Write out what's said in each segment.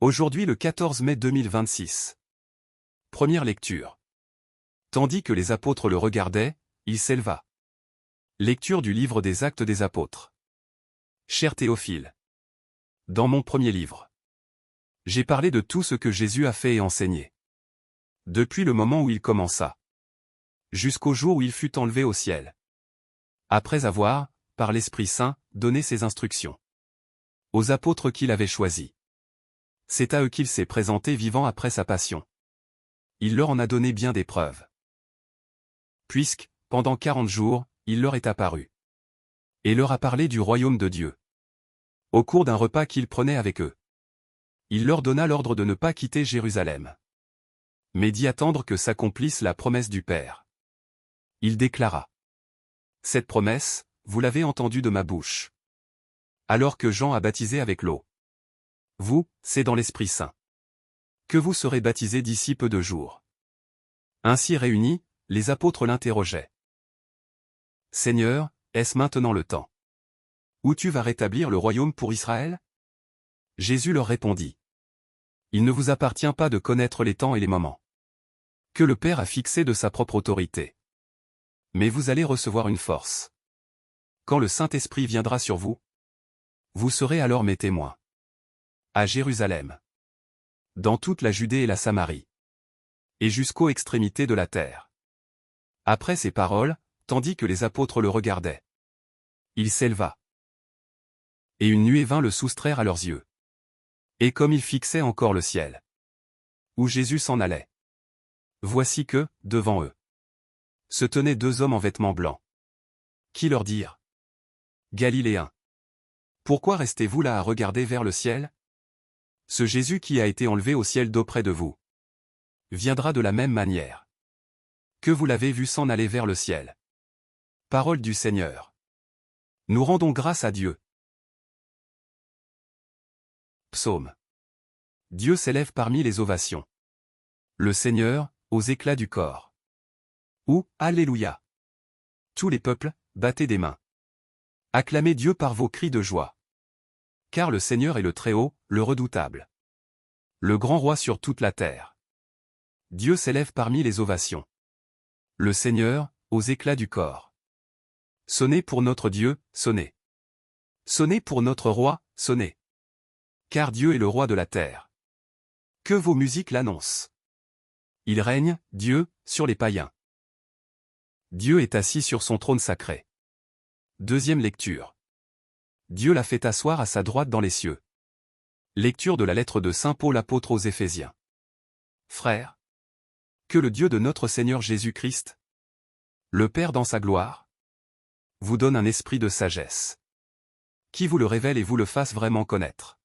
Aujourd'hui le 14 mai 2026. Première lecture. Tandis que les apôtres le regardaient, il s'éleva. Lecture du livre des Actes des Apôtres. Cher Théophile. Dans mon premier livre, j'ai parlé de tout ce que Jésus a fait et enseigné. Depuis le moment où il commença, jusqu'au jour où il fut enlevé au ciel. Après avoir, par l'Esprit Saint, donné ses instructions aux apôtres qu'il avait choisis. C'est à eux qu'il s'est présenté vivant après sa passion. Il leur en a donné bien des preuves. Puisque, pendant 40 jours, il leur est apparu. Et leur a parlé du royaume de Dieu. Au cours d'un repas qu'il prenait avec eux, il leur donna l'ordre de ne pas quitter Jérusalem, mais d'y attendre que s'accomplisse la promesse du Père. Il déclara: Cette promesse, vous l'avez entendue de ma bouche. Alors que Jean a baptisé avec l'eau. Vous, c'est dans l'Esprit Saint que vous serez baptisés d'ici peu de jours. Ainsi réunis, les apôtres l'interrogeaient. Seigneur, est-ce maintenant le temps où tu vas rétablir le royaume pour Israël? Jésus leur répondit. Il ne vous appartient pas de connaître les temps et les moments que le Père a fixés de sa propre autorité. Mais vous allez recevoir une force. Quand le Saint-Esprit viendra sur vous, vous serez alors mes témoins. À Jérusalem, dans toute la Judée et la Samarie, et jusqu'aux extrémités de la terre. Après ces paroles, tandis que les apôtres le regardaient, il s'éleva. Et une nuée vint le soustraire à leurs yeux. Et comme ils fixaient encore le ciel, où Jésus s'en allait, voici que, devant eux, se tenaient deux hommes en vêtements blancs, qui leur dirent: Galiléens, pourquoi restez-vous là à regarder vers le ciel? Ce Jésus qui a été enlevé au ciel d'auprès de vous viendra de la même manière que vous l'avez vu s'en aller vers le ciel. Parole du Seigneur. Nous rendons grâce à Dieu. Psaume. Dieu s'élève parmi les ovations. Le Seigneur, aux éclats du corps. Ou, Alléluia. Tous les peuples, battez des mains. Acclamez Dieu par vos cris de joie. Car le Seigneur est le Très-Haut, le redoutable. Le grand roi sur toute la terre. Dieu s'élève parmi les ovations. Le Seigneur, aux éclats du corps. Sonnez pour notre Dieu, sonnez. Sonnez pour notre roi, sonnez. Car Dieu est le roi de la terre. Que vos musiques l'annoncent. Il règne, Dieu, sur les païens. Dieu est assis sur son trône sacré. Deuxième lecture. Dieu l'a fait asseoir à sa droite dans les cieux. Lecture de la lettre de Saint Paul apôtre aux Éphésiens. Frères, que le Dieu de notre Seigneur Jésus-Christ, le Père dans sa gloire, vous donne un esprit de sagesse, qui vous le révèle et vous le fasse vraiment connaître.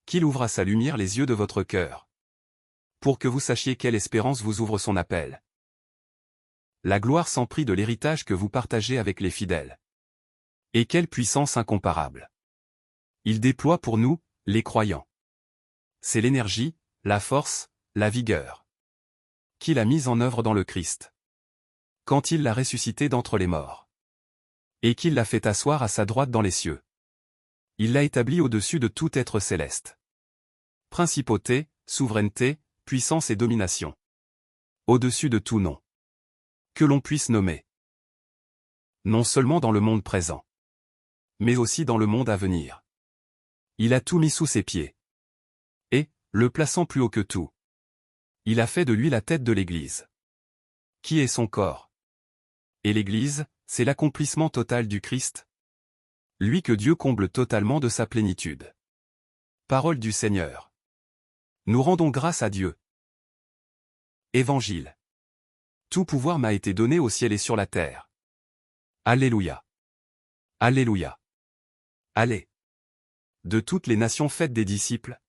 Qu'il ouvre à sa lumière les yeux de votre cœur, pour que vous sachiez quelle espérance vous ouvre son appel. La gloire sans prix de l'héritage que vous partagez avec les fidèles. Et quelle puissance incomparable il déploie pour nous, les croyants. C'est l'énergie, la force, la vigueur qu'il a mise en œuvre dans le Christ, quand il l'a ressuscité d'entre les morts, et qu'il l'a fait asseoir à sa droite dans les cieux. Il l'a établi au-dessus de tout être céleste. Principauté, souveraineté, puissance et domination. Au-dessus de tout nom que l'on puisse nommer. Non seulement dans le monde présent, mais aussi dans le monde à venir. Il a tout mis sous ses pieds. Et, le plaçant plus haut que tout, il a fait de lui la tête de l'Église, qui est son corps. Et l'Église, c'est l'accomplissement total du Christ, lui que Dieu comble totalement de sa plénitude. Parole du Seigneur. Nous rendons grâce à Dieu. Évangile. Tout pouvoir m'a été donné au ciel et sur la terre. Alléluia. Alléluia. Allez. De toutes les nations faites des disciples,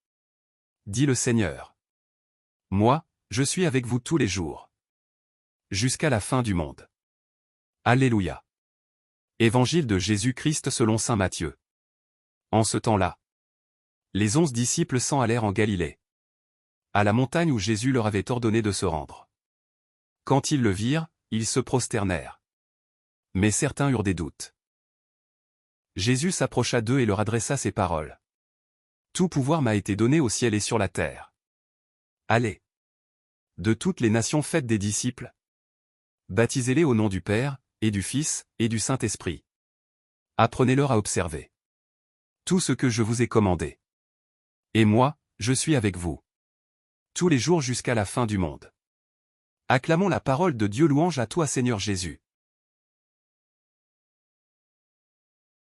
dit le Seigneur. Moi, je suis avec vous tous les jours, jusqu'à la fin du monde. Alléluia. Évangile de Jésus-Christ selon saint Matthieu. En ce temps-là, les 11 disciples s'en allèrent en Galilée, à la montagne où Jésus leur avait ordonné de se rendre. Quand ils le virent, ils se prosternèrent. Mais certains eurent des doutes. Jésus s'approcha d'eux et leur adressa ces paroles. Tout pouvoir m'a été donné au ciel et sur la terre. Allez. De toutes les nations faites des disciples. Baptisez-les au nom du Père, et du Fils, et du Saint-Esprit. Apprenez-leur à observer tout ce que je vous ai commandé. Et moi, je suis avec vous tous les jours jusqu'à la fin du monde. Acclamons la parole de Dieu. Louange à toi Seigneur Jésus.